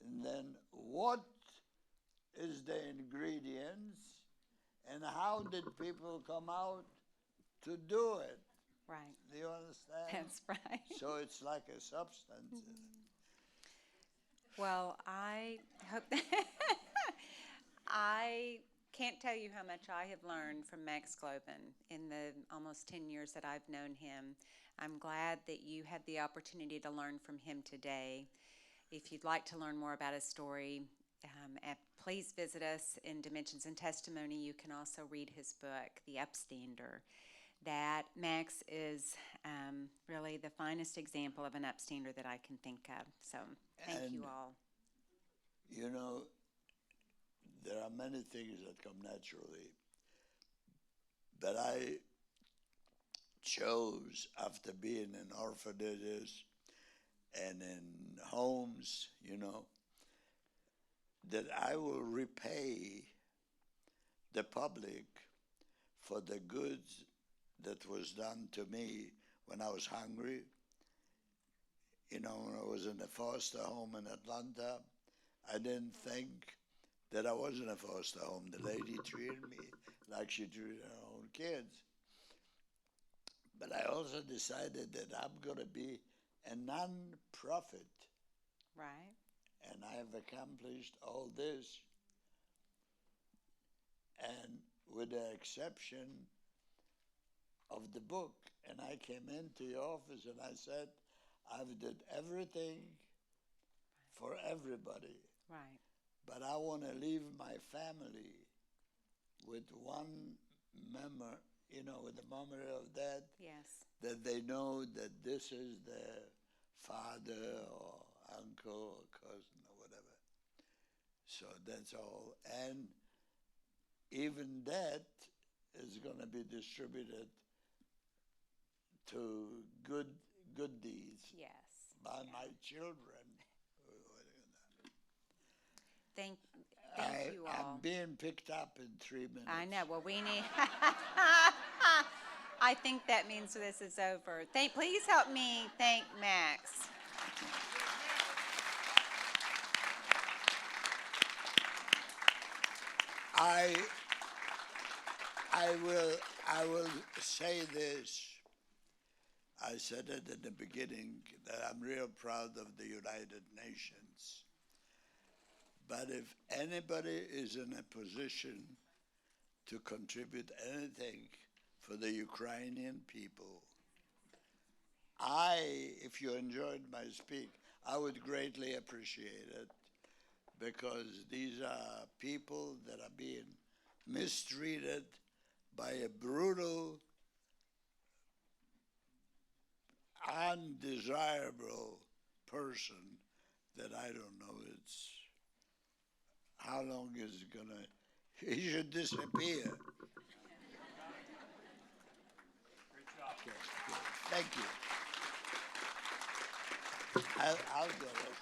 Speaker 2: and then what is the ingredients, and how did people come out to do it.
Speaker 1: Right.
Speaker 2: Do you understand?
Speaker 1: That's right.
Speaker 2: So it's like a substance.
Speaker 1: Well, I hope that I can't tell you how much I have learned from Max Glauben in the almost 10 years that I've known him. I'm glad that you had the opportunity to learn from him today. If you'd like to learn more about his story, please visit us in Dimensions and Testimony. You can also read his book, The Upstander. That Max is really the finest example of an upstander that I can think of. So thank you all.
Speaker 2: You know, there are many things that come naturally, but I chose, after being in orphanages and in homes, you know, that I will repay the public for the goods that was done to me when I was hungry. You know, when I was in a foster home in Atlanta, I didn't think that I was in a foster home. The lady treated me like she treated her own kids. But I also decided that I'm going to be a non-profit.
Speaker 1: Right.
Speaker 2: And I have accomplished all this. And with the exception of the book, and I came into the office and I said, I've did everything for everybody.
Speaker 1: Right.
Speaker 2: But I want to leave my family with one memory, you know, with the memory of that.
Speaker 1: Yes.
Speaker 2: That they know that this is their father or uncle or cousin or whatever. So that's all. And even that is going to be distributed to good deeds.
Speaker 1: Yes.
Speaker 2: By
Speaker 1: yeah.
Speaker 2: my children.
Speaker 1: Thank you all.
Speaker 2: I'm being picked up in 3 minutes.
Speaker 1: I know. Well, we need. I think that means this is over. Please help me thank Max.
Speaker 2: I will say this. I said it in the beginning that I'm real proud of the United Nations. But if anybody is in a position to contribute anything for the Ukrainian people, if you enjoyed my speak, I would greatly appreciate it, because these are people that are being mistreated by a brutal, undesirable person that I don't know. It's how long is it gonna? He should disappear. Great job. Okay, thank you. I'll get it.